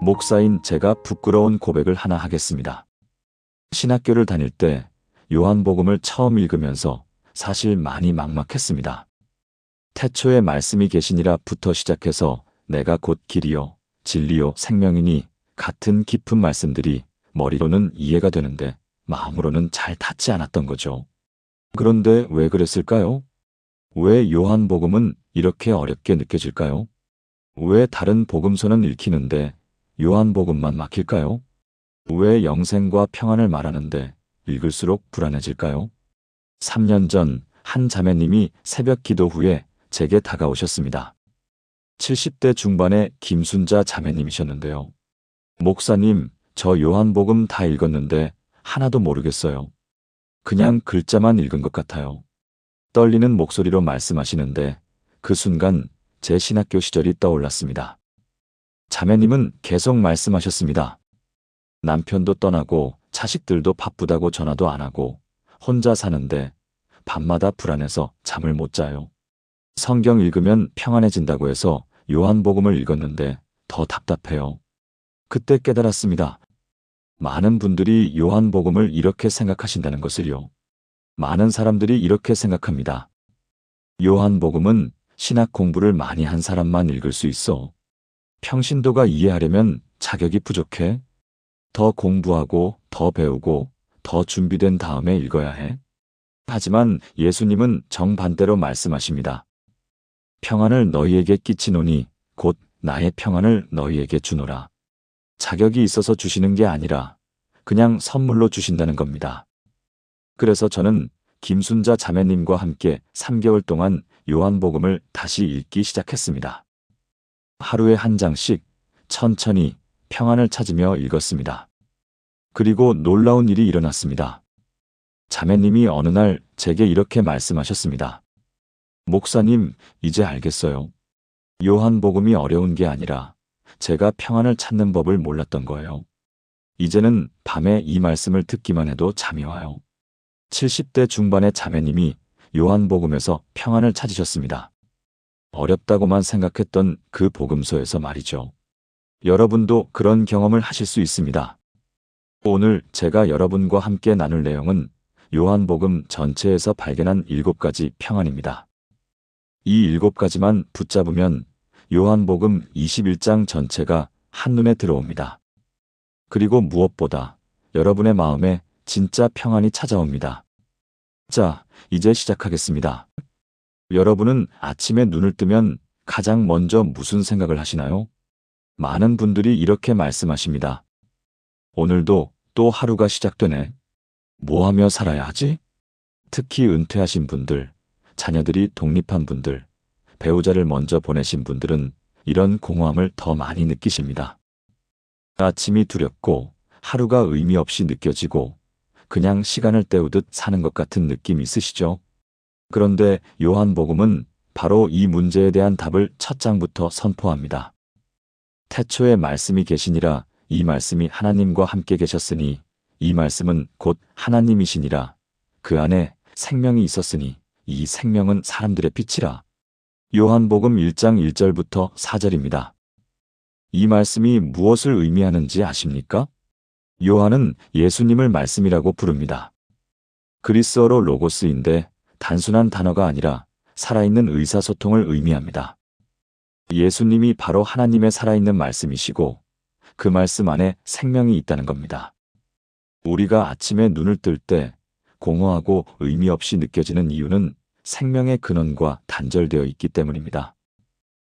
목사인 제가 부끄러운 고백을 하나 하겠습니다. 신학교를 다닐 때 요한복음을 처음 읽으면서 사실 많이 막막했습니다. 태초에 말씀이 계시니라부터 시작해서 내가 곧 길이요 진리요 생명이니 같은 깊은 말씀들이 머리로는 이해가 되는데 마음으로는 잘 닿지 않았던 거죠. 그런데 왜 그랬을까요? 왜 요한복음은 이렇게 어렵게 느껴질까요? 왜 다른 복음서는 읽히는데 요한복음만 막힐까요? 왜 영생과 평안을 말하는데 읽을수록 불안해질까요? 3년 전 한 자매님이 새벽 기도 후에 제게 다가오셨습니다. 70대 중반의 김순자 자매님이셨는데요. 목사님, 저 요한복음 다 읽었는데 하나도 모르겠어요. 그냥 글자만 읽은 것 같아요. 떨리는 목소리로 말씀하시는데 그 순간 제 신학교 시절이 떠올랐습니다. 자매님은 계속 말씀하셨습니다. 남편도 떠나고 자식들도 바쁘다고 전화도 안 하고 혼자 사는데 밤마다 불안해서 잠을 못 자요. 성경 읽으면 평안해진다고 해서 요한복음을 읽었는데 더 답답해요. 그때 깨달았습니다. 많은 분들이 요한복음을 이렇게 생각하신다는 것을요. 많은 사람들이 이렇게 생각합니다. 요한복음은 신학 공부를 많이 한 사람만 읽을 수 있어. 평신도가 이해하려면 자격이 부족해. 더 공부하고 더 배우고 더 준비된 다음에 읽어야 해. 하지만 예수님은 정반대로 말씀하십니다. 평안을 너희에게 끼치노니 곧 나의 평안을 너희에게 주노라. 자격이 있어서 주시는 게 아니라 그냥 선물로 주신다는 겁니다. 그래서 저는 김순자 자매님과 함께 3개월 동안 요한복음을 다시 읽기 시작했습니다. 하루에 한 장씩 천천히 평안을 찾으며 읽었습니다. 그리고 놀라운 일이 일어났습니다. 자매님이 어느 날 제게 이렇게 말씀하셨습니다. 목사님, 이제 알겠어요. 요한복음이 어려운 게 아니라 제가 평안을 찾는 법을 몰랐던 거예요. 이제는 밤에 이 말씀을 듣기만 해도 잠이 와요. 70대 중반의 자매님이 요한복음에서 평안을 찾으셨습니다. 어렵다고만 생각했던 그 복음서에서 말이죠. 여러분도 그런 경험을 하실 수 있습니다. 오늘 제가 여러분과 함께 나눌 내용은 요한복음 전체에서 발견한 7가지 평안입니다. 이 7가지만 붙잡으면 요한복음 21장 전체가 한눈에 들어옵니다. 그리고 무엇보다 여러분의 마음에 진짜 평안이 찾아옵니다. 자, 이제 시작하겠습니다. 여러분은 아침에 눈을 뜨면 가장 먼저 무슨 생각을 하시나요? 많은 분들이 이렇게 말씀하십니다. 오늘도 또 하루가 시작되네. 뭐 하며 살아야 하지? 특히 은퇴하신 분들, 자녀들이 독립한 분들, 배우자를 먼저 보내신 분들은 이런 공허함을 더 많이 느끼십니다. 아침이 두렵고 하루가 의미 없이 느껴지고 그냥 시간을 때우듯 사는 것 같은 느낌 있으시죠? 그런데 요한복음은 바로 이 문제에 대한 답을 첫 장부터 선포합니다. 태초에 말씀이 계시니라 이 말씀이 하나님과 함께 계셨으니 이 말씀은 곧 하나님이시니라 그 안에 생명이 있었으니 이 생명은 사람들의 빛이라. 요한복음 1장 1절부터 4절입니다. 이 말씀이 무엇을 의미하는지 아십니까? 요한은 예수님을 말씀이라고 부릅니다. 그리스어로 로고스인데 단순한 단어가 아니라 살아있는 의사소통을 의미합니다. 예수님이 바로 하나님의 살아있는 말씀이시고 그 말씀 안에 생명이 있다는 겁니다. 우리가 아침에 눈을 뜰 때 공허하고 의미 없이 느껴지는 이유는 생명의 근원과 단절되어 있기 때문입니다.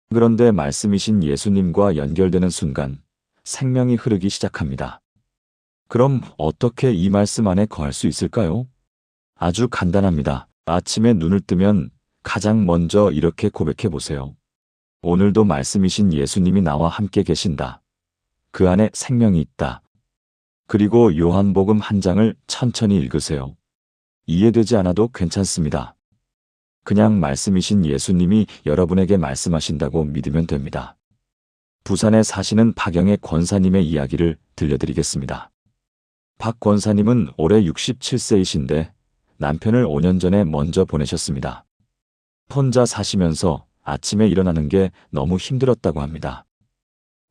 그런데 말씀이신 예수님과 연결되는 순간 생명이 흐르기 시작합니다. 그럼 어떻게 이 말씀 안에 거할 수 있을까요? 아주 간단합니다. 아침에 눈을 뜨면 가장 먼저 이렇게 고백해 보세요. 오늘도 말씀이신 예수님이 나와 함께 계신다. 그 안에 생명이 있다. 그리고 요한복음 한 장을 천천히 읽으세요. 이해되지 않아도 괜찮습니다. 그냥 말씀이신 예수님이 여러분에게 말씀하신다고 믿으면 됩니다. 부산에 사시는 박영애 권사님의 이야기를 들려드리겠습니다. 박 권사님은 올해 67세이신데 남편을 5년 전에 먼저 보내셨습니다. 혼자 사시면서 아침에 일어나는 게 너무 힘들었다고 합니다.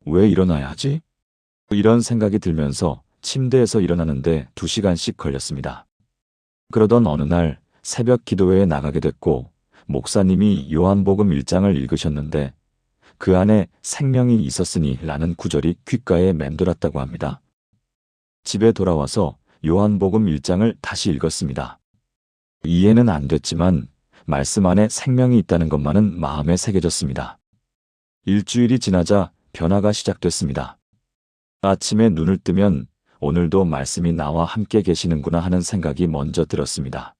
왜 일어나야 하지? 이런 생각이 들면서 침대에서 일어나는데 2시간씩 걸렸습니다. 그러던 어느 날 새벽 기도회에 나가게 됐고 목사님이 요한복음 1장을 읽으셨는데 그 안에 생명이 있었으니 라는 구절이 귓가에 맴돌았다고 합니다. 집에 돌아와서 요한복음 1장을 다시 읽었습니다. 이해는 안 됐지만 말씀 안에 생명이 있다는 것만은 마음에 새겨졌습니다. 일주일이 지나자 변화가 시작됐습니다. 아침에 눈을 뜨면 오늘도 말씀이 나와 함께 계시는구나 하는 생각이 먼저 들었습니다.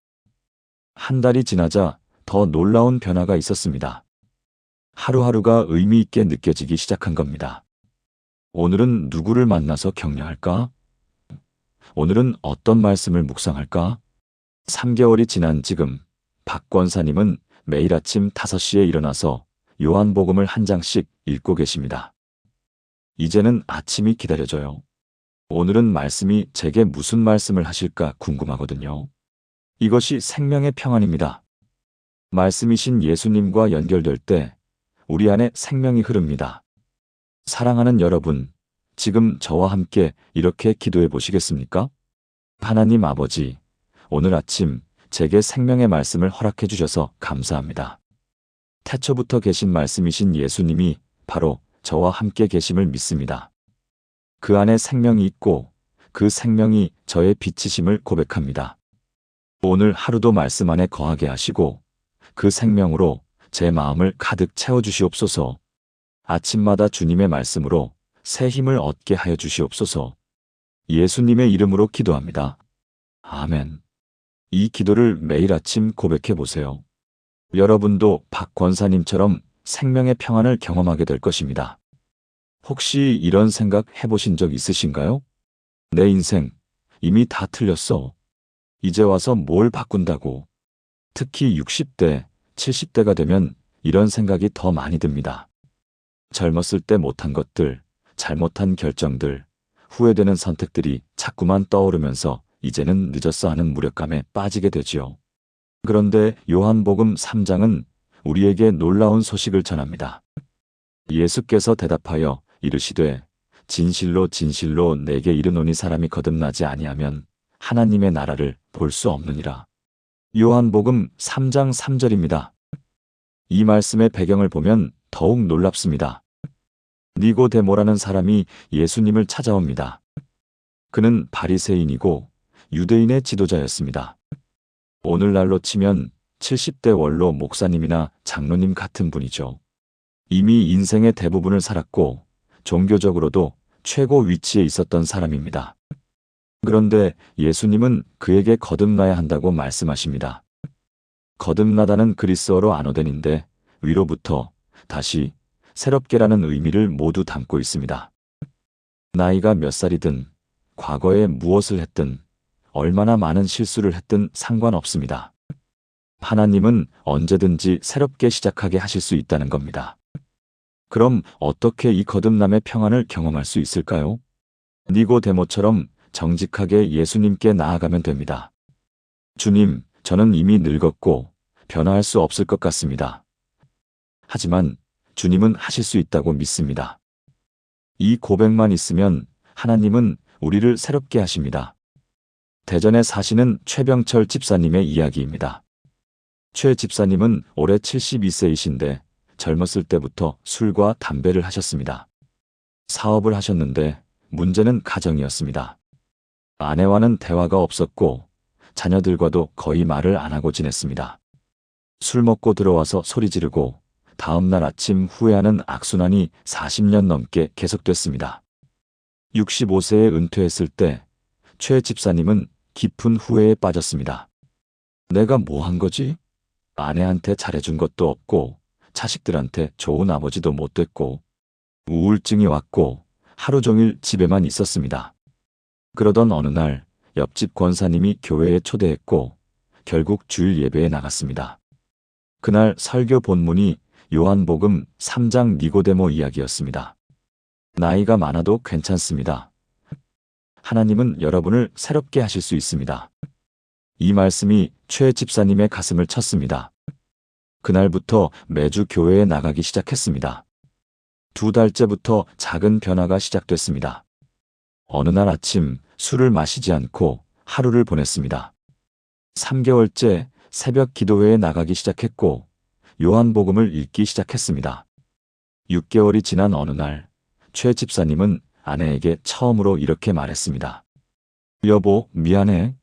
한 달이 지나자 더 놀라운 변화가 있었습니다. 하루하루가 의미 있게 느껴지기 시작한 겁니다. 오늘은 누구를 만나서 격려할까? 오늘은 어떤 말씀을 묵상할까? 3개월이 지난 지금 박 권사님은 매일 아침 5시에 일어나서 요한복음을 한 장씩 읽고 계십니다. 이제는 아침이 기다려져요. 오늘은 말씀이 제게 무슨 말씀을 하실까 궁금하거든요. 이것이 생명의 평안입니다. 말씀이신 예수님과 연결될 때 우리 안에 생명이 흐릅니다. 사랑하는 여러분, 지금 저와 함께 이렇게 기도해 보시겠습니까? 하나님 아버지, 오늘 아침 제게 생명의 말씀을 허락해 주셔서 감사합니다. 태초부터 계신 말씀이신 예수님이 바로 저와 함께 계심을 믿습니다. 그 안에 생명이 있고 그 생명이 저의 빛이심을 고백합니다. 오늘 하루도 말씀 안에 거하게 하시고 그 생명으로 제 마음을 가득 채워주시옵소서. 아침마다 주님의 말씀으로 새 힘을 얻게 하여 주시옵소서. 예수님의 이름으로 기도합니다. 아멘. 이 기도를 매일 아침 고백해 보세요. 여러분도 박 권사님처럼 생명의 평안을 경험하게 될 것입니다. 혹시 이런 생각 해보신 적 있으신가요? 내 인생 이미 다 틀렸어. 이제 와서 뭘 바꾼다고. 특히 60대, 70대가 되면 이런 생각이 더 많이 듭니다. 젊었을 때 못한 것들, 잘못한 결정들, 후회되는 선택들이 자꾸만 떠오르면서 이제는 늦었어 하는 무력감에 빠지게 되지요. 그런데 요한복음 3장은 우리에게 놀라운 소식을 전합니다. 예수께서 대답하여 이르시되 진실로 진실로 내게 이르노니 사람이 거듭나지 아니하면 하나님의 나라를 볼 수 없느니라. 요한복음 3장 3절입니다. 이 말씀의 배경을 보면 더욱 놀랍습니다. 니고데모라는 사람이 예수님을 찾아옵니다. 그는 바리새인이고 유대인의 지도자였습니다. 오늘날로 치면 70대 원로 목사님이나 장로님 같은 분이죠. 이미 인생의 대부분을 살았고 종교적으로도 최고 위치에 있었던 사람입니다. 그런데 예수님은 그에게 거듭나야 한다고 말씀하십니다. 거듭나다는 그리스어로 아노덴인데 위로부터 다시 새롭게라는 의미를 모두 담고 있습니다. 나이가 몇 살이든 과거에 무엇을 했든 얼마나 많은 실수를 했든 상관없습니다. 하나님은 언제든지 새롭게 시작하게 하실 수 있다는 겁니다. 그럼 어떻게 이 거듭남의 평안을 경험할 수 있을까요? 니고데모처럼 정직하게 예수님께 나아가면 됩니다. 주님, 저는 이미 늙었고 변화할 수 없을 것 같습니다. 하지만 주님은 하실 수 있다고 믿습니다. 이 고백만 있으면 하나님은 우리를 새롭게 하십니다. 대전에 사시는 최병철 집사님의 이야기입니다. 최 집사님은 올해 72세이신데 젊었을 때부터 술과 담배를 하셨습니다. 사업을 하셨는데 문제는 가정이었습니다. 아내와는 대화가 없었고 자녀들과도 거의 말을 안 하고 지냈습니다. 술 먹고 들어와서 소리 지르고 다음날 아침 후회하는 악순환이 40년 넘게 계속됐습니다. 65세에 은퇴했을 때 최 집사님은 깊은 후회에 빠졌습니다. 내가 뭐 한 거지? 아내한테 잘해준 것도 없고 자식들한테 좋은 아버지도 못 됐고 우울증이 왔고 하루 종일 집에만 있었습니다. 그러던 어느 날 옆집 권사님이 교회에 초대했고 결국 주일 예배에 나갔습니다. 그날 설교 본문이 요한복음 3장 니고데모 이야기였습니다. 나이가 많아도 괜찮습니다. 하나님은 여러분을 새롭게 하실 수 있습니다. 이 말씀이 최 집사님의 가슴을 쳤습니다. 그날부터 매주 교회에 나가기 시작했습니다. 2달째부터 작은 변화가 시작됐습니다. 어느 날 아침 술을 마시지 않고 하루를 보냈습니다. 3개월째 새벽 기도회에 나가기 시작했고 요한복음을 읽기 시작했습니다. 6개월이 지난 어느 날 최 집사님은 아내에게 처음으로 이렇게 말했습니다. 여보, 미안해.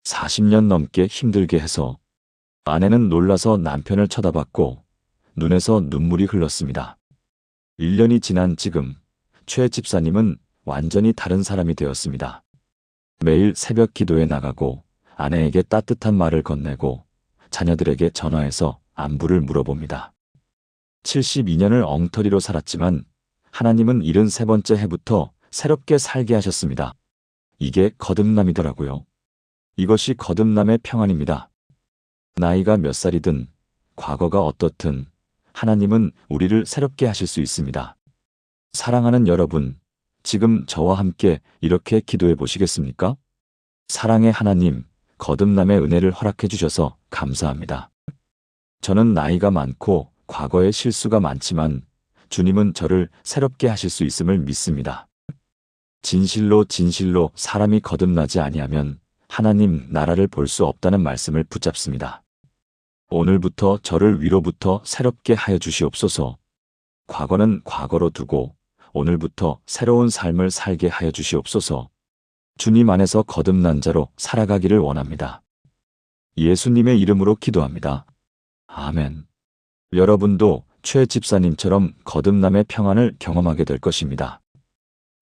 40년 넘게 힘들게 해서. 아내는 놀라서 남편을 쳐다봤고 눈에서 눈물이 흘렀습니다. 1년이 지난 지금 최 집사님은 완전히 다른 사람이 되었습니다. 매일 새벽 기도에 나가고 아내에게 따뜻한 말을 건네고 자녀들에게 전화해서 안부를 물어봅니다. 72년을 엉터리로 살았지만 하나님은 73번째 해부터 새롭게 살게 하셨습니다. 이게 거듭남이더라고요. 이것이 거듭남의 평안입니다. 나이가 몇 살이든 과거가 어떻든 하나님은 우리를 새롭게 하실 수 있습니다. 사랑하는 여러분, 지금 저와 함께 이렇게 기도해 보시겠습니까? 사랑의 하나님, 거듭남의 은혜를 허락해 주셔서 감사합니다. 저는 나이가 많고 과거에 실수가 많지만 주님은 저를 새롭게 하실 수 있음을 믿습니다. 진실로 사람이 거듭나지 아니하면 하나님 나라를 볼 수 없다는 말씀을 붙잡습니다. 오늘부터 저를 위로부터 새롭게 하여 주시옵소서. 과거는 과거로 두고 오늘부터 새로운 삶을 살게 하여 주시옵소서. 주님 안에서 거듭난 자로 살아가기를 원합니다. 예수님의 이름으로 기도합니다. 아멘. 여러분도 최 집사님처럼 거듭남의 평안을 경험하게 될 것입니다.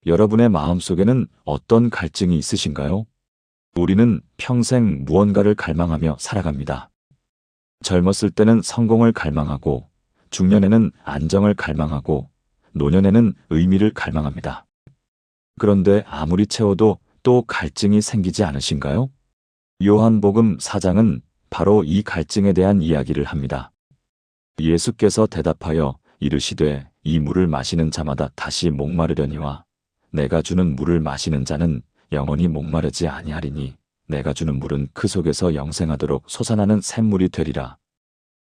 여러분의 마음속에는 어떤 갈증이 있으신가요? 우리는 평생 무언가를 갈망하며 살아갑니다. 젊었을 때는 성공을 갈망하고, 중년에는 안정을 갈망하고, 노년에는 의미를 갈망합니다. 그런데 아무리 채워도 또 갈증이 생기지 않으신가요? 요한복음 4장은 바로 이 갈증에 대한 이야기를 합니다. 예수께서 대답하여 이르시되 이 물을 마시는 자마다 다시 목마르려니와 내가 주는 물을 마시는 자는 영원히 목마르지 아니하리니 내가 주는 물은 그 속에서 영생하도록 솟아나는 샘물이 되리라.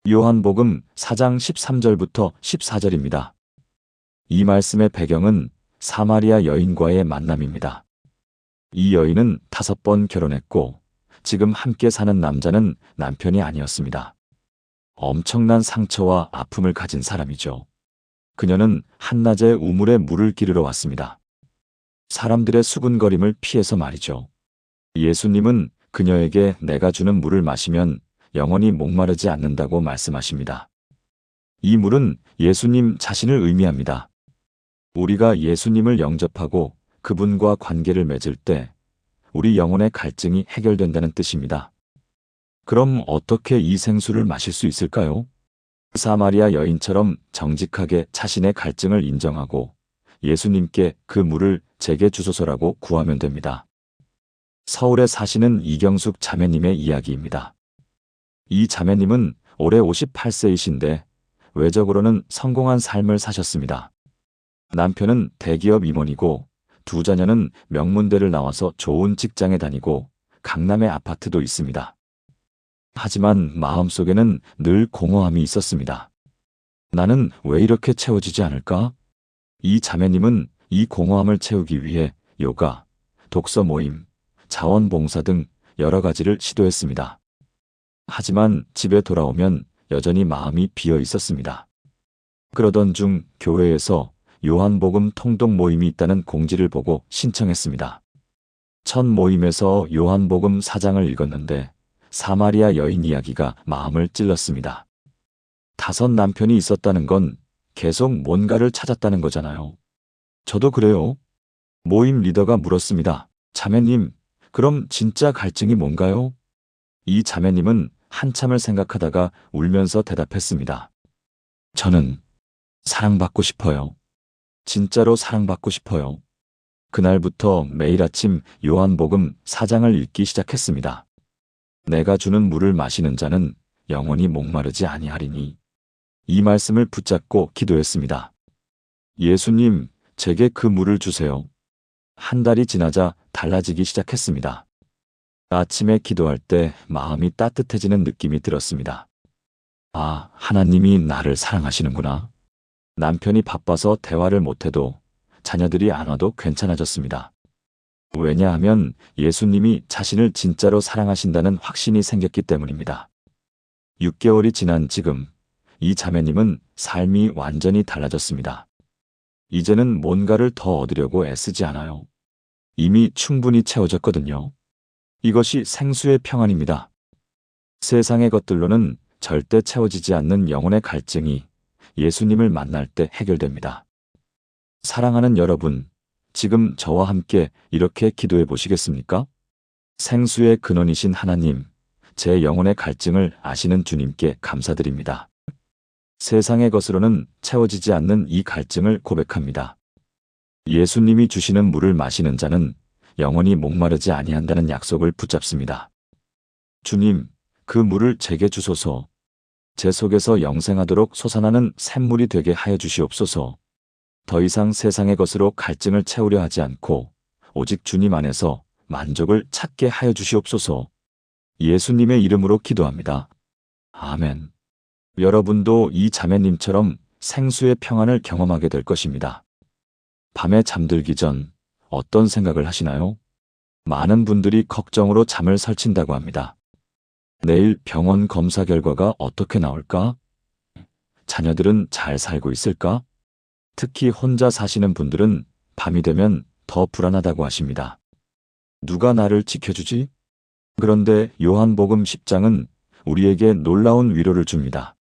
요한복음 4장 13절부터 14절입니다. 이 말씀의 배경은 사마리아 여인과의 만남입니다. 이 여인은 5번 결혼했고 지금 함께 사는 남자는 남편이 아니었습니다. 엄청난 상처와 아픔을 가진 사람이죠. 그녀는 한낮에 우물에 물을 기르러 왔습니다. 사람들의 수군거림을 피해서 말이죠. 예수님은 그녀에게 내가 주는 물을 마시면 영원히 목마르지 않는다고 말씀하십니다. 이 물은 예수님 자신을 의미합니다. 우리가 예수님을 영접하고 그분과 관계를 맺을 때 우리 영혼의 갈증이 해결된다는 뜻입니다. 그럼 어떻게 이 생수를 마실 수 있을까요? 사마리아 여인처럼 정직하게 자신의 갈증을 인정하고 예수님께 그 물을 제게 주소서라고 구하면 됩니다. 서울에 사시는 이경숙 자매님의 이야기입니다. 이 자매님은 올해 58세이신데 외적으로는 성공한 삶을 사셨습니다. 남편은 대기업 임원이고 두 자녀는 명문대를 나와서 좋은 직장에 다니고 강남에 아파트도 있습니다. 하지만 마음속에는 늘 공허함이 있었습니다. 나는 왜 이렇게 채워지지 않을까? 이 자매님은 이 공허함을 채우기 위해 요가, 독서 모임, 자원봉사 등 여러 가지를 시도했습니다. 하지만 집에 돌아오면 여전히 마음이 비어 있었습니다. 그러던 중 교회에서 요한복음 통독 모임이 있다는 공지를 보고 신청했습니다. 첫 모임에서 요한복음 4장을 읽었는데 사마리아 여인 이야기가 마음을 찔렀습니다. 5 남편이 있었다는 건 계속 뭔가를 찾았다는 거잖아요. 저도 그래요. 모임 리더가 물었습니다. 자매님, 그럼 진짜 갈증이 뭔가요? 이 자매님은 한참을 생각하다가 울면서 대답했습니다. 저는 사랑받고 싶어요. 진짜로 사랑받고 싶어요. 그날부터 매일 아침 요한복음 4장을 읽기 시작했습니다. 내가 주는 물을 마시는 자는 영원히 목마르지 아니하리니. 이 말씀을 붙잡고 기도했습니다. 예수님, 제게 그 물을 주세요. 한 달이 지나자 달라지기 시작했습니다. 아침에 기도할 때 마음이 따뜻해지는 느낌이 들었습니다. 아, 하나님이 나를 사랑하시는구나. 남편이 바빠서 대화를 못해도 자녀들이 안 와도 괜찮아졌습니다. 왜냐하면 예수님이 자신을 진짜로 사랑하신다는 확신이 생겼기 때문입니다. 6개월이 지난 지금 이 자매님은 삶이 완전히 달라졌습니다. 이제는 뭔가를 더 얻으려고 애쓰지 않아요. 이미 충분히 채워졌거든요. 이것이 생수의 평안입니다. 세상의 것들로는 절대 채워지지 않는 영혼의 갈증이 예수님을 만날 때 해결됩니다. 사랑하는 여러분, 지금 저와 함께 이렇게 기도해 보시겠습니까? 생수의 근원이신 하나님, 제 영혼의 갈증을 아시는 주님께 감사드립니다. 세상의 것으로는 채워지지 않는 이 갈증을 고백합니다. 예수님이 주시는 물을 마시는 자는 영원히 목마르지 아니한다는 약속을 붙잡습니다. 주님, 그 물을 제게 주소서. 제 속에서 영생하도록 솟아나는 샘물이 되게 하여 주시옵소서. 더 이상 세상의 것으로 갈증을 채우려 하지 않고 오직 주님 안에서 만족을 찾게 하여 주시옵소서. 예수님의 이름으로 기도합니다. 아멘. 여러분도 이 자매님처럼 생수의 평안을 경험하게 될 것입니다. 밤에 잠들기 전 어떤 생각을 하시나요? 많은 분들이 걱정으로 잠을 설친다고 합니다. 내일 병원 검사 결과가 어떻게 나올까? 자녀들은 잘 살고 있을까? 특히 혼자 사시는 분들은 밤이 되면 더 불안하다고 하십니다. 누가 나를 지켜주지? 그런데 요한복음 10장은 우리에게 놀라운 위로를 줍니다.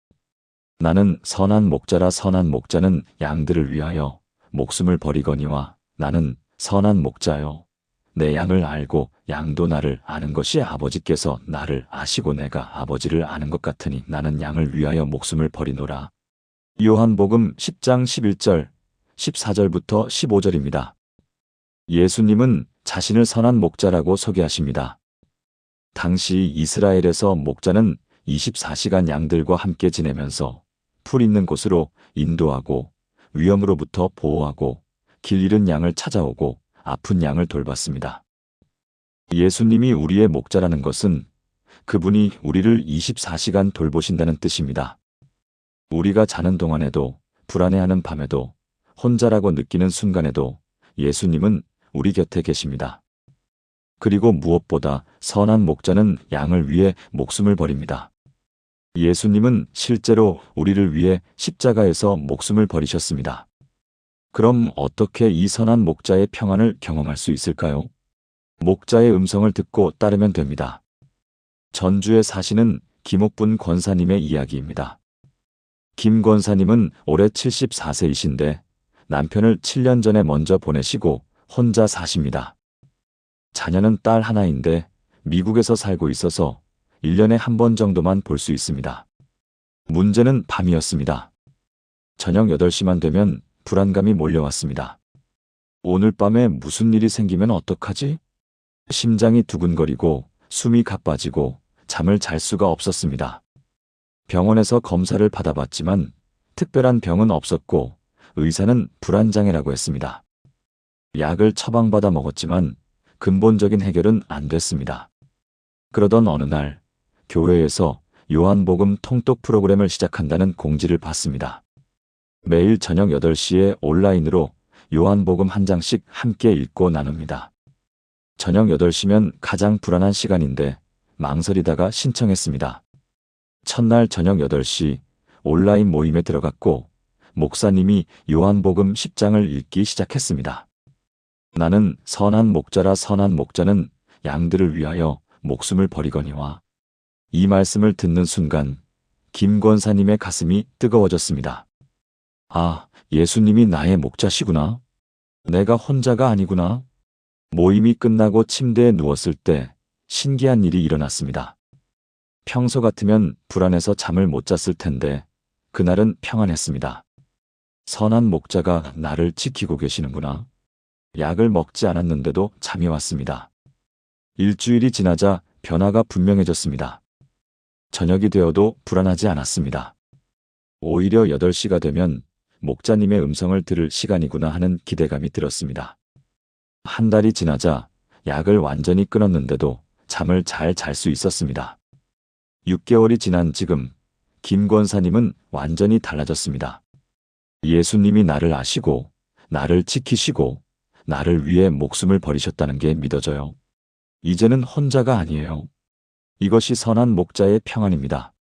나는 선한 목자라 선한 목자는 양들을 위하여 목숨을 버리거니와 나는 선한 목자요. 내 양을 알고 양도 나를 아는 것이 아버지께서 나를 아시고 내가 아버지를 아는 것 같으니 나는 양을 위하여 목숨을 버리노라. 요한복음 10장 11절, 14절부터 15절입니다. 예수님은 자신을 선한 목자라고 소개하십니다. 당시 이스라엘에서 목자는 24시간 양들과 함께 지내면서 풀 있는 곳으로 인도하고 위험으로부터 보호하고 길 잃은 양을 찾아오고 아픈 양을 돌봤습니다. 예수님이 우리의 목자라는 것은 그분이 우리를 24시간 돌보신다는 뜻입니다. 우리가 자는 동안에도 불안해하는 밤에도 혼자라고 느끼는 순간에도 예수님은 우리 곁에 계십니다. 그리고 무엇보다 선한 목자는 양을 위해 목숨을 버립니다. 예수님은 실제로 우리를 위해 십자가에서 목숨을 버리셨습니다. 그럼 어떻게 이 선한 목자의 평안을 경험할 수 있을까요? 목자의 음성을 듣고 따르면 됩니다. 전주에 사시는 김옥분 권사님의 이야기입니다. 김 권사님은 올해 74세이신데 남편을 7년 전에 먼저 보내시고 혼자 사십니다. 자녀는 딸 하나인데 미국에서 살고 있어서 1년에 한 번 정도만 볼 수 있습니다. 문제는 밤이었습니다. 저녁 8시만 되면 불안감이 몰려왔습니다. 오늘 밤에 무슨 일이 생기면 어떡하지? 심장이 두근거리고 숨이 가빠지고 잠을 잘 수가 없었습니다. 병원에서 검사를 받아봤지만 특별한 병은 없었고 의사는 불안장애라고 했습니다. 약을 처방받아 먹었지만 근본적인 해결은 안 됐습니다. 그러던 어느 날 교회에서 요한복음 통독 프로그램을 시작한다는 공지를 받습니다. 매일 저녁 8시에 온라인으로 요한복음 한 장씩 함께 읽고 나눕니다. 저녁 8시면 가장 불안한 시간인데 망설이다가 신청했습니다. 첫날 저녁 8시 온라인 모임에 들어갔고 목사님이 요한복음 10장을 읽기 시작했습니다. 나는 선한 목자라 선한 목자는 양들을 위하여 목숨을 버리거니와 이 말씀을 듣는 순간 김 권사님의 가슴이 뜨거워졌습니다. 아, 예수님이 나의 목자시구나. 내가 혼자가 아니구나. 모임이 끝나고 침대에 누웠을 때 신기한 일이 일어났습니다. 평소 같으면 불안해서 잠을 못 잤을 텐데 그날은 평안했습니다. 선한 목자가 나를 지키고 계시는구나. 약을 먹지 않았는데도 잠이 왔습니다. 일주일이 지나자 변화가 분명해졌습니다. 저녁이 되어도 불안하지 않았습니다. 오히려 8시가 되면 목자님의 음성을 들을 시간이구나 하는 기대감이 들었습니다. 한 달이 지나자 약을 완전히 끊었는데도 잠을 잘 잘 수 있었습니다. 6개월이 지난 지금 김 권사님은 완전히 달라졌습니다. 예수님이 나를 아시고 나를 지키시고 나를 위해 목숨을 버리셨다는 게 믿어져요. 이제는 혼자가 아니에요. 이것이 선한 목자의 평안입니다.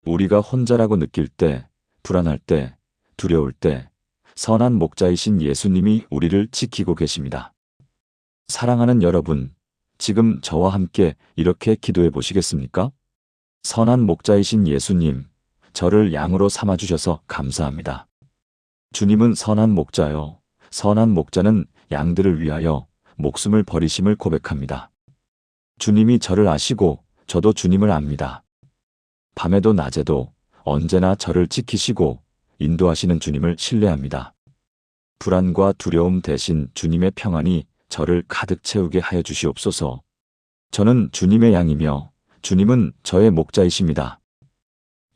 우리가 혼자라고 느낄 때, 불안할 때, 두려울 때, 선한 목자이신 예수님이 우리를 지키고 계십니다. 사랑하는 여러분, 지금 저와 함께 이렇게 기도해 보시겠습니까? 선한 목자이신 예수님, 저를 양으로 삼아주셔서 감사합니다. 주님은 선한 목자요. 선한 목자는 양들을 위하여 목숨을 버리심을 고백합니다. 주님이 저를 아시고 저도 주님을 압니다. 밤에도 낮에도 언제나 저를 지키시고 인도하시는 주님을 신뢰합니다. 불안과 두려움 대신 주님의 평안이 저를 가득 채우게 하여 주시옵소서. 저는 주님의 양이며 주님은 저의 목자이십니다.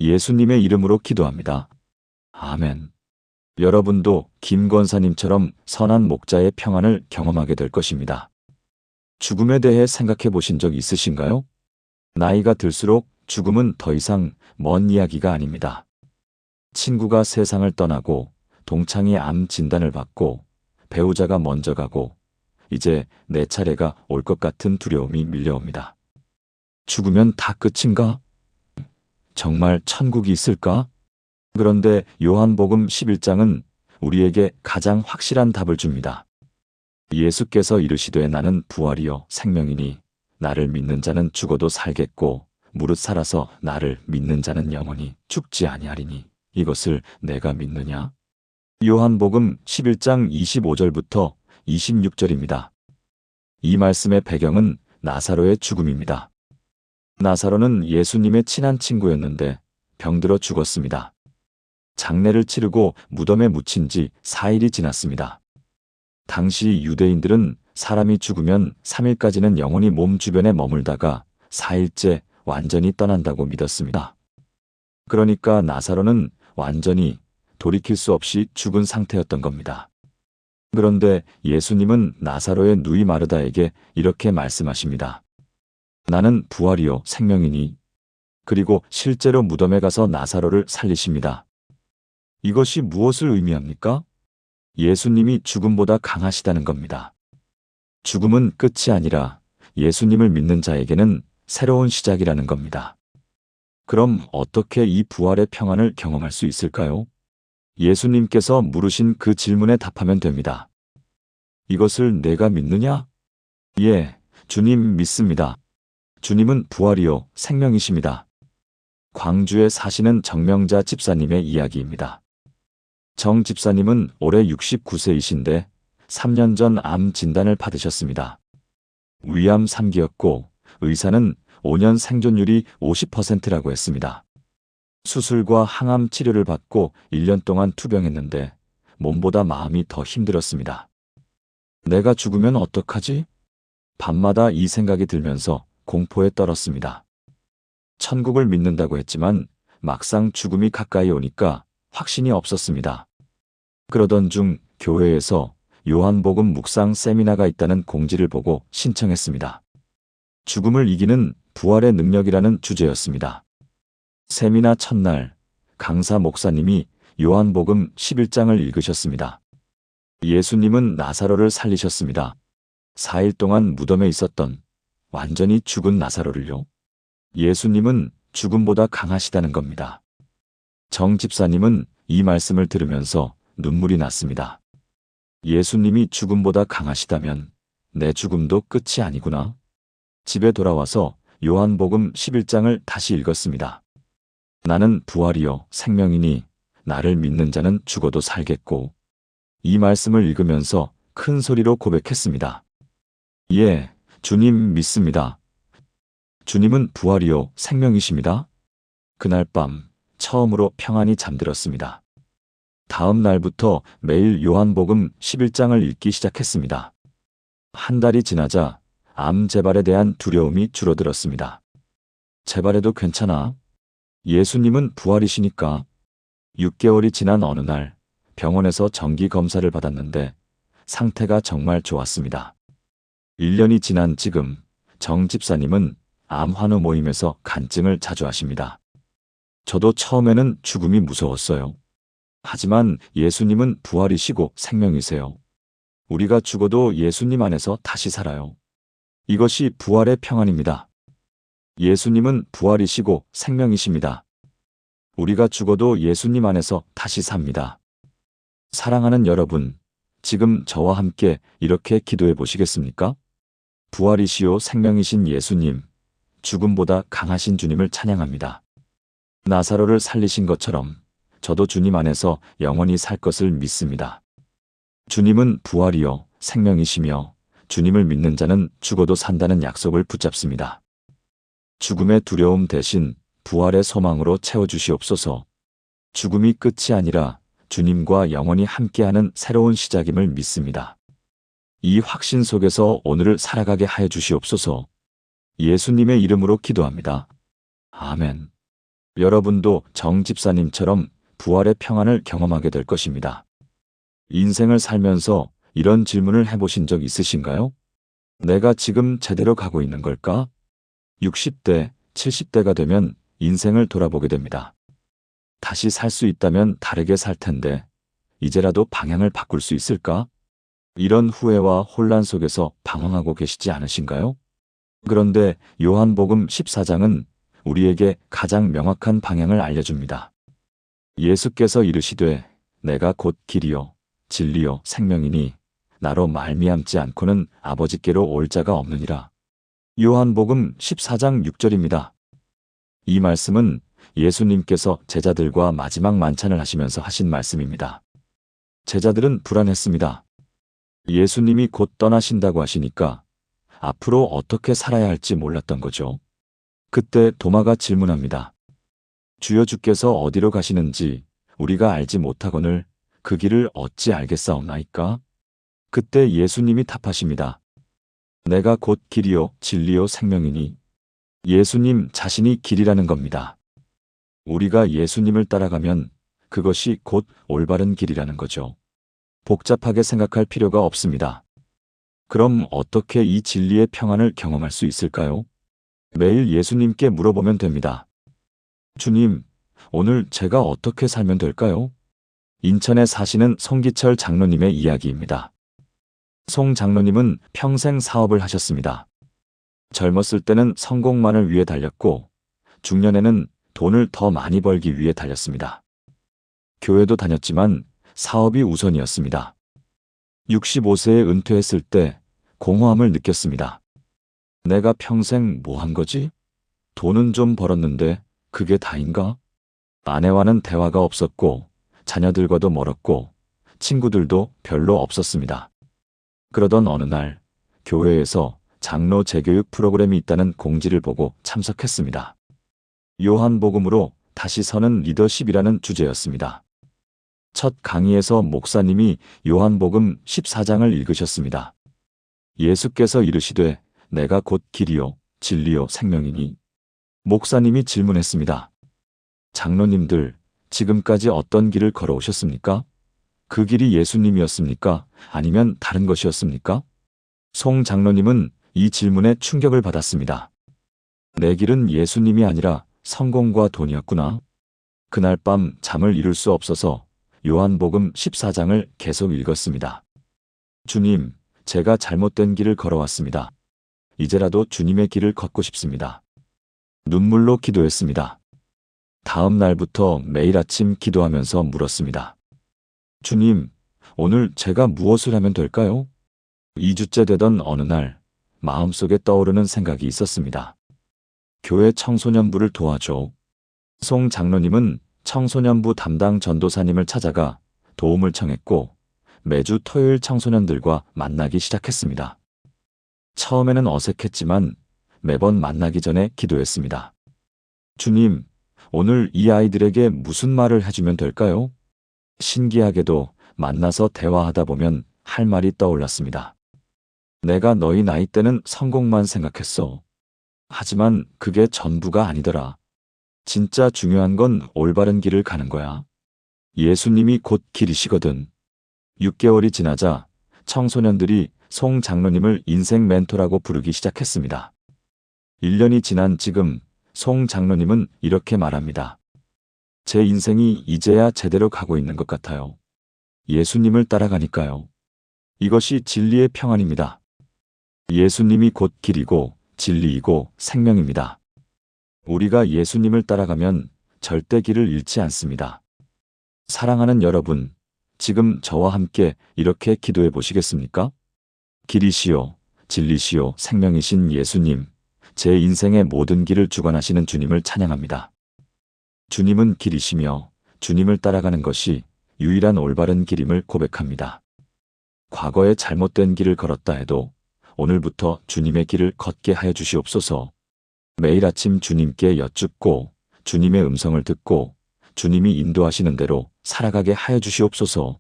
예수님의 이름으로 기도합니다. 아멘. 여러분도 김 권사님처럼 선한 목자의 평안을 경험하게 될 것입니다. 죽음에 대해 생각해 보신 적 있으신가요? 나이가 들수록 죽음은 더 이상 먼 이야기가 아닙니다. 친구가 세상을 떠나고 동창이 암 진단을 받고 배우자가 먼저 가고 이제 내 차례가 올 것 같은 두려움이 밀려옵니다. 죽으면 다 끝인가? 정말 천국이 있을까? 그런데 요한복음 11장은 우리에게 가장 확실한 답을 줍니다. 예수께서 이르시되 나는 부활이요 생명이니 나를 믿는 자는 죽어도 살겠고 무릇 살아서 나를 믿는 자는 영원히 죽지 아니하리니 이것을 내가 믿느냐? 요한복음 11장 25절부터 26절입니다. 이 말씀의 배경은 나사로의 죽음입니다. 나사로는 예수님의 친한 친구였는데 병들어 죽었습니다. 장례를 치르고 무덤에 묻힌 지 4일이 지났습니다. 당시 유대인들은 사람이 죽으면 3일까지는 영혼이 몸 주변에 머물다가 4일째 완전히 떠난다고 믿었습니다. 그러니까 나사로는 완전히 돌이킬 수 없이 죽은 상태였던 겁니다. 그런데 예수님은 나사로의 누이 마르다에게 이렇게 말씀하십니다. 나는 부활이요 생명이니. 그리고 실제로 무덤에 가서 나사로를 살리십니다. 이것이 무엇을 의미합니까? 예수님이 죽음보다 강하시다는 겁니다. 죽음은 끝이 아니라 예수님을 믿는 자에게는 새로운 시작이라는 겁니다. 그럼 어떻게 이 부활의 평안을 경험할 수 있을까요? 예수님께서 물으신 그 질문에 답하면 됩니다. 이것을 내가 믿느냐? 예, 주님 믿습니다. 주님은 부활이요 생명이십니다. 광주에 사시는 정명자 집사님의 이야기입니다. 정 집사님은 올해 69세이신데 3년 전 암 진단을 받으셨습니다. 위암 3기였고 의사는 5년 생존율이 50%라고 했습니다. 수술과 항암 치료를 받고 1년 동안 투병했는데 몸보다 마음이 더 힘들었습니다. 내가 죽으면 어떡하지? 밤마다 이 생각이 들면서 공포에 떨었습니다. 천국을 믿는다고 했지만 막상 죽음이 가까이 오니까 확신이 없었습니다. 그러던 중 교회에서 요한복음 묵상 세미나가 있다는 공지를 보고 신청했습니다. 죽음을 이기는 부활의 능력이라는 주제였습니다. 세미나 첫날 강사 목사님이 요한복음 11장을 읽으셨습니다. 예수님은 나사로를 살리셨습니다. 4일 동안 무덤에 있었던 완전히 죽은 나사로를요. 예수님은 죽음보다 강하시다는 겁니다. 정 집사님은 이 말씀을 들으면서 눈물이 났습니다. 예수님이 죽음보다 강하시다면 내 죽음도 끝이 아니구나. 집에 돌아와서 요한복음 11장을 다시 읽었습니다. 나는 부활이요 생명이니 나를 믿는 자는 죽어도 살겠고 이 말씀을 읽으면서 큰 소리로 고백했습니다. 예, 주님 믿습니다. 주님은 부활이요 생명이십니다. 그날 밤 처음으로 평안히 잠들었습니다. 다음 날부터 매일 요한복음 11장을 읽기 시작했습니다. 한 달이 지나자 암 재발에 대한 두려움이 줄어들었습니다. 재발해도 괜찮아? 예수님은 부활이시니까. 6개월이 지난 어느 날 병원에서 정기 검사를 받았는데 상태가 정말 좋았습니다. 1년이 지난 지금 정 집사님은 암 환우 모임에서 간증을 자주 하십니다. 저도 처음에는 죽음이 무서웠어요. 하지만 예수님은 부활이시고 생명이세요. 우리가 죽어도 예수님 안에서 다시 살아요. 이것이 부활의 평안입니다. 예수님은 부활이시고 생명이십니다. 우리가 죽어도 예수님 안에서 다시 삽니다. 사랑하는 여러분, 지금 저와 함께 이렇게 기도해 보시겠습니까? 부활이시요 생명이신 예수님, 죽음보다 강하신 주님을 찬양합니다. 나사로를 살리신 것처럼 저도 주님 안에서 영원히 살 것을 믿습니다. 주님은 부활이요 생명이시며 주님을 믿는 자는 죽어도 산다는 약속을 붙잡습니다. 죽음의 두려움 대신 부활의 소망으로 채워주시옵소서. 죽음이 끝이 아니라 주님과 영원히 함께하는 새로운 시작임을 믿습니다. 이 확신 속에서 오늘을 살아가게 하여 주시옵소서. 예수님의 이름으로 기도합니다. 아멘. 여러분도 정 집사님처럼 부활의 평안을 경험하게 될 것입니다. 인생을 살면서 이런 질문을 해보신 적 있으신가요? 내가 지금 제대로 가고 있는 걸까? 60대, 70대가 되면 인생을 돌아보게 됩니다. 다시 살 수 있다면 다르게 살 텐데 이제라도 방향을 바꿀 수 있을까? 이런 후회와 혼란 속에서 방황하고 계시지 않으신가요? 그런데 요한복음 14장은 우리에게 가장 명확한 방향을 알려줍니다. 예수께서 이르시되 내가 곧 길이요 진리요 생명이니 나로 말미암지 않고는 아버지께로 올 자가 없느니라. 요한복음 14장 6절입니다. 이 말씀은 예수님께서 제자들과 마지막 만찬을 하시면서 하신 말씀입니다. 제자들은 불안했습니다. 예수님이 곧 떠나신다고 하시니까 앞으로 어떻게 살아야 할지 몰랐던 거죠. 그때 도마가 질문합니다. 주여, 주께서 어디로 가시는지 우리가 알지 못하거늘 그 길을 어찌 알겠사옵나이까? 그때 예수님이 답하십니다. 내가 곧 길이요 진리요 생명이니. 예수님 자신이 길이라는 겁니다. 우리가 예수님을 따라가면 그것이 곧 올바른 길이라는 거죠. 복잡하게 생각할 필요가 없습니다. 그럼 어떻게 이 진리의 평안을 경험할 수 있을까요? 매일 예수님께 물어보면 됩니다. 주님, 오늘 제가 어떻게 살면 될까요? 인천에 사시는 송기철 장로님의 이야기입니다. 송 장로님은 평생 사업을 하셨습니다. 젊었을 때는 성공만을 위해 달렸고 중년에는 돈을 더 많이 벌기 위해 달렸습니다. 교회도 다녔지만 사업이 우선이었습니다. 65세에 은퇴했을 때 공허함을 느꼈습니다. 내가 평생 뭐 한 거지? 돈은 좀 벌었는데 그게 다인가? 아내와는 대화가 없었고 자녀들과도 멀었고 친구들도 별로 없었습니다. 그러던 어느 날 교회에서 장로 재교육 프로그램이 있다는 공지를 보고 참석했습니다. 요한복음으로 다시 서는 리더십이라는 주제였습니다. 첫 강의에서 목사님이 요한복음 14장을 읽으셨습니다. 예수께서 이르시되 내가 곧 길이요 진리요 생명이니. 목사님이 질문했습니다. 장로님들, 지금까지 어떤 길을 걸어오셨습니까? 그 길이 예수님이었습니까? 아니면 다른 것이었습니까? 송 장로님은 이 질문에 충격을 받았습니다. 내 길은 예수님이 아니라 성공과 돈이었구나. 그날 밤 잠을 이룰 수 없어서 요한복음 14장을 계속 읽었습니다. 주님, 제가 잘못된 길을 걸어왔습니다. 이제라도 주님의 길을 걷고 싶습니다. 눈물로 기도했습니다. 다음 날부터 매일 아침 기도하면서 물었습니다. 주님, 오늘 제가 무엇을 하면 될까요? 2주째 되던 어느 날 마음속에 떠오르는 생각이 있었습니다. 교회 청소년부를 도와줘. 송 장로님은 청소년부 담당 전도사님을 찾아가 도움을 청했고 매주 토요일 청소년들과 만나기 시작했습니다. 처음에는 어색했지만 매번 만나기 전에 기도했습니다. 주님, 오늘 이 아이들에게 무슨 말을 해주면 될까요? 신기하게도 만나서 대화하다 보면 할 말이 떠올랐습니다. 내가 너희 나이 때는 성공만 생각했어. 하지만 그게 전부가 아니더라. 진짜 중요한 건 올바른 길을 가는 거야. 예수님이 곧 길이시거든. 6개월이 지나자 청소년들이 송 장로님을 인생 멘토라고 부르기 시작했습니다. 1년이 지난 지금 송 장로님은 이렇게 말합니다. 제 인생이 이제야 제대로 가고 있는 것 같아요. 예수님을 따라가니까요. 이것이 진리의 평안입니다. 예수님이 곧 길이고 진리이고 생명입니다. 우리가 예수님을 따라가면 절대 길을 잃지 않습니다. 사랑하는 여러분, 지금 저와 함께 이렇게 기도해 보시겠습니까? 길이시요, 진리시요, 생명이신 예수님, 제 인생의 모든 길을 주관하시는 주님을 찬양합니다. 주님은 길이시며 주님을 따라가는 것이 유일한 올바른 길임을 고백합니다. 과거에 잘못된 길을 걸었다 해도 오늘부터 주님의 길을 걷게 하여 주시옵소서. 매일 아침 주님께 여쭙고 주님의 음성을 듣고 주님이 인도하시는 대로 살아가게 하여 주시옵소서.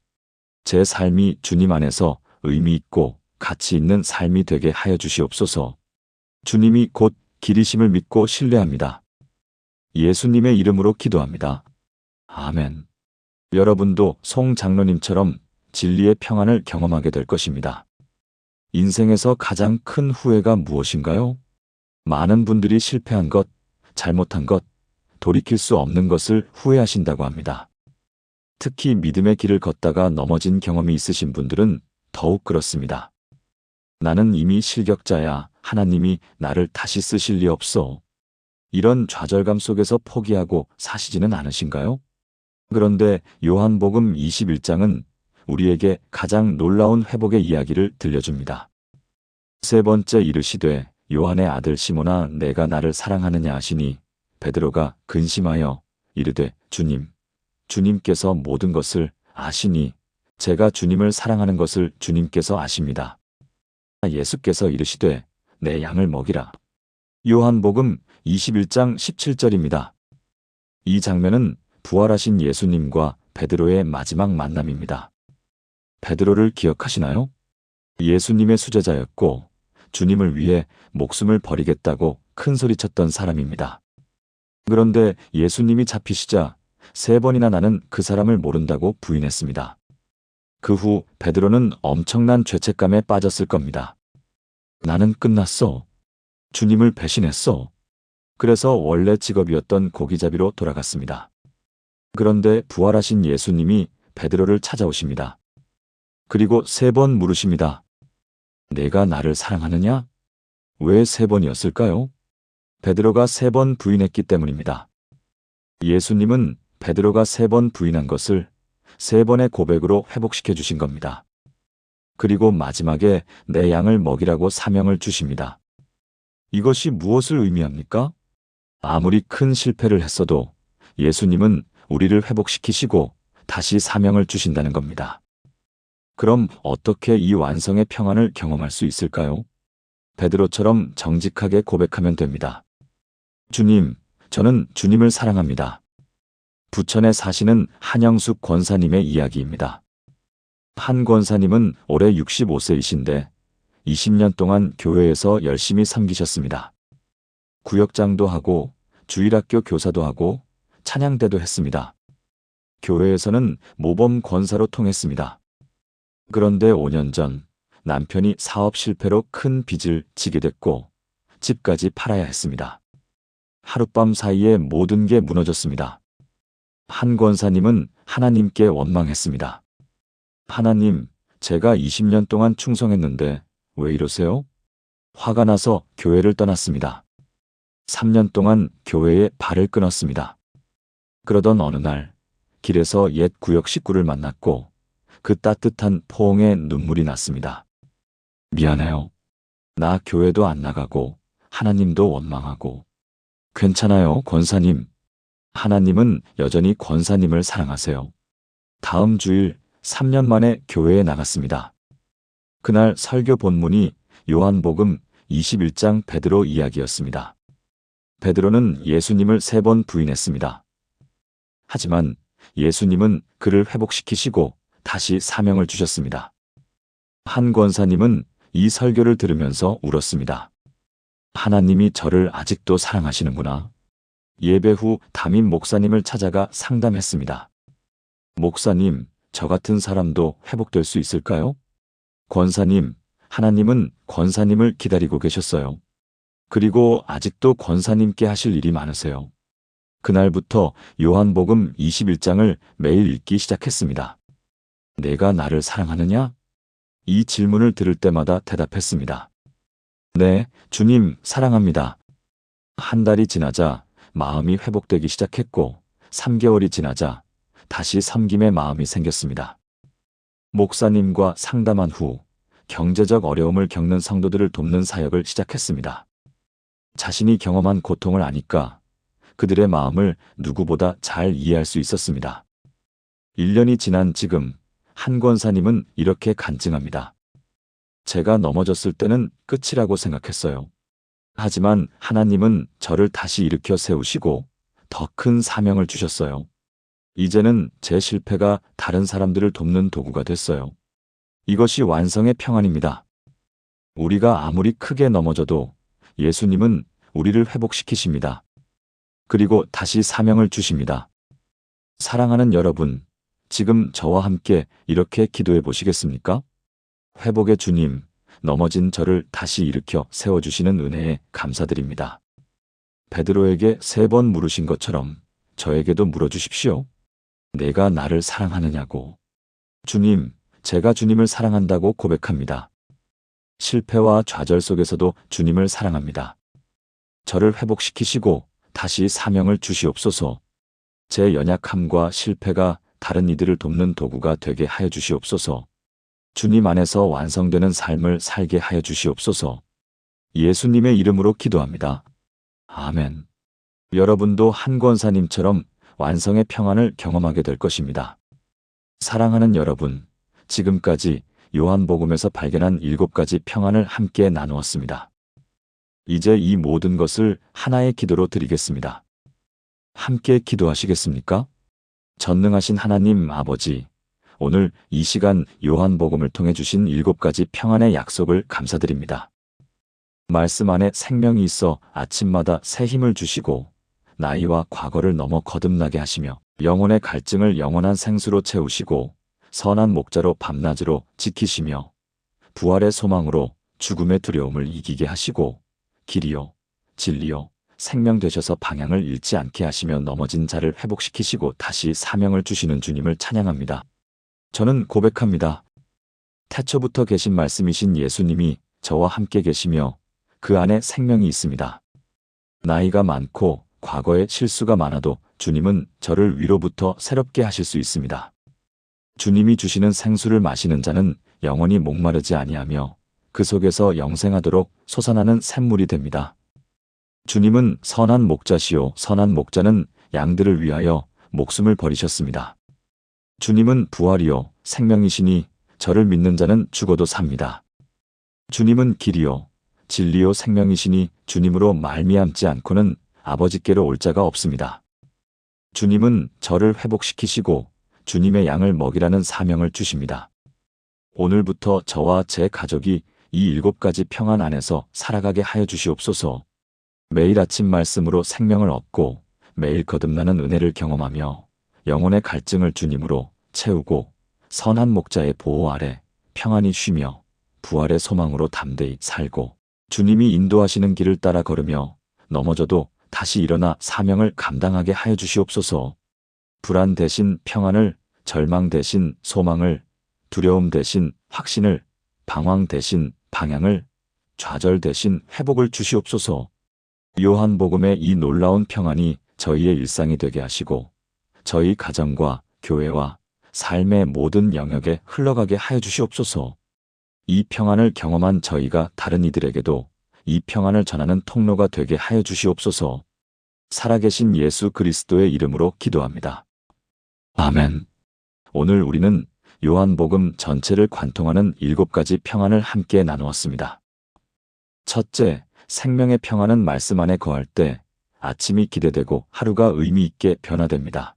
제 삶이 주님 안에서 의미 있고 가치 있는 삶이 되게 하여 주시옵소서. 주님이 곧 길이심을 믿고 신뢰합니다. 예수님의 이름으로 기도합니다. 아멘. 여러분도 송 장로님처럼 진리의 평안을 경험하게 될 것입니다. 인생에서 가장 큰 후회가 무엇인가요? 많은 분들이 실패한 것, 잘못한 것, 돌이킬 수 없는 것을 후회하신다고 합니다. 특히 믿음의 길을 걷다가 넘어진 경험이 있으신 분들은 더욱 그렇습니다. 나는 이미 실격자야. 하나님이 나를 다시 쓰실 리 없어. 이런 좌절감 속에서 포기하고 사시지는 않으신가요? 그런데 요한복음 21장은 우리에게 가장 놀라운 회복의 이야기를 들려줍니다. 세 번째 이르시되 요한의 아들 시몬아 내가 나를 사랑하느냐 하시니 베드로가 근심하여 이르되 주님, 주님께서 모든 것을 아시니 제가 주님을 사랑하는 것을 주님께서 아십니다. 예수께서 이르시되 내 양을 먹이라. 요한복음 21장 17절입니다. 이 장면은 부활하신 예수님과 베드로의 마지막 만남입니다. 베드로를 기억하시나요? 예수님의 수제자였고 주님을 위해 목숨을 버리겠다고 큰 소리쳤던 사람입니다. 그런데 예수님이 잡히시자 3번이나 나는 그 사람을 모른다고 부인했습니다. 그 후 베드로는 엄청난 죄책감에 빠졌을 겁니다. 나는 끝났어. 주님을 배신했어. 그래서 원래 직업이었던 고기잡이로 돌아갔습니다. 그런데 부활하신 예수님이 베드로를 찾아오십니다. 그리고 3번 물으십니다. 내가 나를 사랑하느냐? 왜 3번이었을까요? 베드로가 3번 부인했기 때문입니다. 예수님은 베드로가 3번 부인한 것을 3번의 고백으로 회복시켜 주신 겁니다. 그리고 마지막에 내 양을 먹이라고 사명을 주십니다. 이것이 무엇을 의미합니까? 아무리 큰 실패를 했어도 예수님은 우리를 회복시키시고 다시 사명을 주신다는 겁니다. 그럼 어떻게 이 완성의 평안을 경험할 수 있을까요? 베드로처럼 정직하게 고백하면 됩니다. 주님, 저는 주님을 사랑합니다. 부천에 사시는 한영숙 권사님의 이야기입니다. 한 권사님은 올해 65세이신데 20년 동안 교회에서 열심히 섬기셨습니다. 구역장도 하고 주일학교 교사도 하고 찬양대도 했습니다. 교회에서는 모범 권사로 통했습니다. 그런데 5년 전 남편이 사업 실패로 큰 빚을 지게 됐고 집까지 팔아야 했습니다. 하룻밤 사이에 모든 게 무너졌습니다. 한 권사님은 하나님께 원망했습니다. 하나님, 제가 20년 동안 충성했는데 왜 이러세요? 화가 나서 교회를 떠났습니다. 3년 동안 교회에 발을 끊었습니다. 그러던 어느 날 길에서 옛 구역 식구를 만났고 그 따뜻한 포옹에 눈물이 났습니다. 미안해요. 나 교회도 안 나가고 하나님도 원망하고. 괜찮아요, 권사님. 하나님은 여전히 권사님을 사랑하세요. 다음 주일 3년 만에 교회에 나갔습니다. 그날 설교 본문이 요한복음 21장 베드로 이야기였습니다. 베드로는 예수님을 3번 부인했습니다. 하지만 예수님은 그를 회복시키시고 다시 사명을 주셨습니다. 한 권사님은 이 설교를 들으면서 울었습니다. 하나님이 저를 아직도 사랑하시는구나. 예배 후 담임 목사님을 찾아가 상담했습니다. 목사님, 저 같은 사람도 회복될 수 있을까요? 권사님, 하나님은 권사님을 기다리고 계셨어요. 그리고 아직도 권사님께 하실 일이 많으세요. 그날부터 요한복음 21장을 매일 읽기 시작했습니다. 내가 나를 사랑하느냐? 이 질문을 들을 때마다 대답했습니다. 네, 주님, 사랑합니다. 한 달이 지나자 마음이 회복되기 시작했고, 3개월이 지나자 다시 섬김의 마음이 생겼습니다. 목사님과 상담한 후 경제적 어려움을 겪는 성도들을 돕는 사역을 시작했습니다. 자신이 경험한 고통을 아니까 그들의 마음을 누구보다 잘 이해할 수 있었습니다. 1년이 지난 지금 한 권사님은 이렇게 간증합니다. 제가 넘어졌을 때는 끝이라고 생각했어요. 하지만 하나님은 저를 다시 일으켜 세우시고 더 큰 사명을 주셨어요. 이제는 제 실패가 다른 사람들을 돕는 도구가 됐어요. 이것이 완성의 평안입니다. 우리가 아무리 크게 넘어져도 예수님은 우리를 회복시키십니다. 그리고 다시 사명을 주십니다. 사랑하는 여러분, 지금 저와 함께 이렇게 기도해 보시겠습니까? 회복의 주님, 넘어진 저를 다시 일으켜 세워주시는 은혜에 감사드립니다. 베드로에게 3번 물으신 것처럼 저에게도 물어주십시오. 내가 나를 사랑하느냐고. 주님, 제가 주님을 사랑한다고 고백합니다. 실패와 좌절 속에서도 주님을 사랑합니다. 저를 회복시키시고 다시 사명을 주시옵소서. 제 연약함과 실패가 다른 이들을 돕는 도구가 되게 하여 주시옵소서. 주님 안에서 완성되는 삶을 살게 하여 주시옵소서. 예수님의 이름으로 기도합니다. 아멘. 여러분도 한 권사님처럼 완성의 평안을 경험하게 될 것입니다. 사랑하는 여러분, 지금까지 요한복음에서 발견한 7가지 평안을 함께 나누었습니다. 이제 이 모든 것을 하나의 기도로 드리겠습니다. 함께 기도하시겠습니까? 전능하신 하나님 아버지, 오늘 이 시간 요한복음을 통해 주신 7가지 평안의 약속을 감사드립니다. 말씀 안에 생명이 있어 아침마다 새 힘을 주시고 나이와 과거를 넘어 거듭나게 하시며 영혼의 갈증을 영원한 생수로 채우시고 선한 목자로 밤낮으로 지키시며 부활의 소망으로 죽음의 두려움을 이기게 하시고 길이요 진리요 생명 되셔서 방향을 잃지 않게 하시며 넘어진 자를 회복시키시고 다시 사명을 주시는 주님을 찬양합니다. 저는 고백합니다. 태초부터 계신 말씀이신 예수님이 저와 함께 계시며 그 안에 생명이 있습니다. 나이가 많고 과거에 실수가 많아도 주님은 저를 위로부터 새롭게 하실 수 있습니다. 주님이 주시는 생수를 마시는 자는 영원히 목마르지 아니하며 그 속에서 영생하도록 솟아나는 샘물이 됩니다. 주님은 선한 목자시요 선한 목자는 양들을 위하여 목숨을 버리셨습니다. 주님은 부활이요 생명이시니 저를 믿는 자는 죽어도 삽니다. 주님은 길이요 진리요 생명이시니 주님으로 말미암지 않고는 아버지께로 올 자가 없습니다. 주님은 저를 회복시키시고 주님의 양을 먹이라는 사명을 주십니다. 오늘부터 저와 제 가족이 이 7가지 평안 안에서 살아가게 하여 주시옵소서. 매일 아침 말씀으로 생명을 얻고 매일 거듭나는 은혜를 경험하며 영혼의 갈증을 주님으로 채우고 선한 목자의 보호 아래 평안히 쉬며 부활의 소망으로 담대히 살고 주님이 인도하시는 길을 따라 걸으며 넘어져도 다시 일어나 사명을 감당하게 하여 주시옵소서. 불안 대신 평안을, 절망 대신 소망을, 두려움 대신 확신을, 방황 대신 방향을, 좌절 대신 회복을 주시옵소서. 요한복음의 이 놀라운 평안이 저희의 일상이 되게 하시고 저희 가정과 교회와 삶의 모든 영역에 흘러가게 하여 주시옵소서. 이 평안을 경험한 저희가 다른 이들에게도 이 평안을 전하는 통로가 되게 하여 주시옵소서. 살아계신 예수 그리스도의 이름으로 기도합니다. 아멘. 오늘 우리는 요한복음 전체를 관통하는 7가지 평안을 함께 나누었습니다. 첫째, 생명의 평안은 말씀 안에 거할 때 아침이 기대되고 하루가 의미 있게 변화됩니다.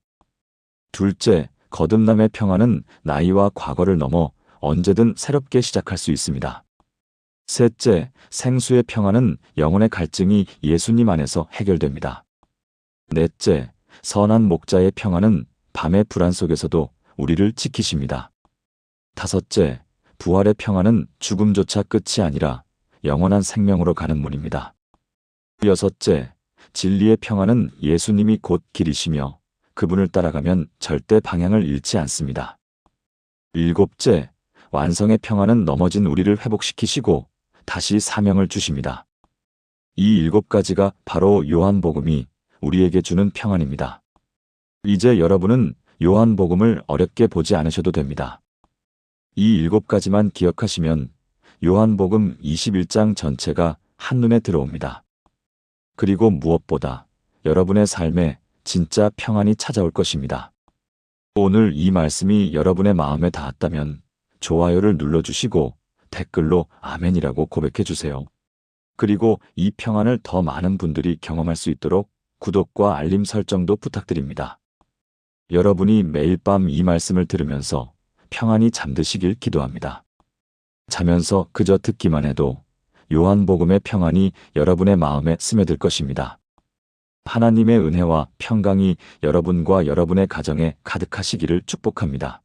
둘째, 거듭남의 평안은 나이와 과거를 넘어 언제든 새롭게 시작할 수 있습니다. 셋째, 생수의 평안은 영혼의 갈증이 예수님 안에서 해결됩니다. 넷째, 선한 목자의 평안은 밤의 불안 속에서도 우리를 지키십니다. 다섯째, 부활의 평안은 죽음조차 끝이 아니라 영원한 생명으로 가는 문입니다. 여섯째, 진리의 평안은 예수님이 곧 길이시며 그분을 따라가면 절대 방향을 잃지 않습니다. 일곱째, 완성의 평안은 넘어진 우리를 회복시키시고 다시 사명을 주십니다. 이 7가지가 바로 요한복음이 우리에게 주는 평안입니다. 이제 여러분은 요한복음을 어렵게 보지 않으셔도 됩니다. 이 7가지만 기억하시면 요한복음 21장 전체가 한눈에 들어옵니다. 그리고 무엇보다 여러분의 삶에 진짜 평안이 찾아올 것입니다. 오늘 이 말씀이 여러분의 마음에 닿았다면 좋아요를 눌러주시고 댓글로 아멘이라고 고백해주세요. 그리고 이 평안을 더 많은 분들이 경험할 수 있도록 구독과 알림 설정도 부탁드립니다. 여러분이 매일 밤 이 말씀을 들으면서 평안히 잠드시길 기도합니다. 자면서 그저 듣기만 해도 요한복음의 평안이 여러분의 마음에 스며들 것입니다. 하나님의 은혜와 평강이 여러분과 여러분의 가정에 가득하시기를 축복합니다.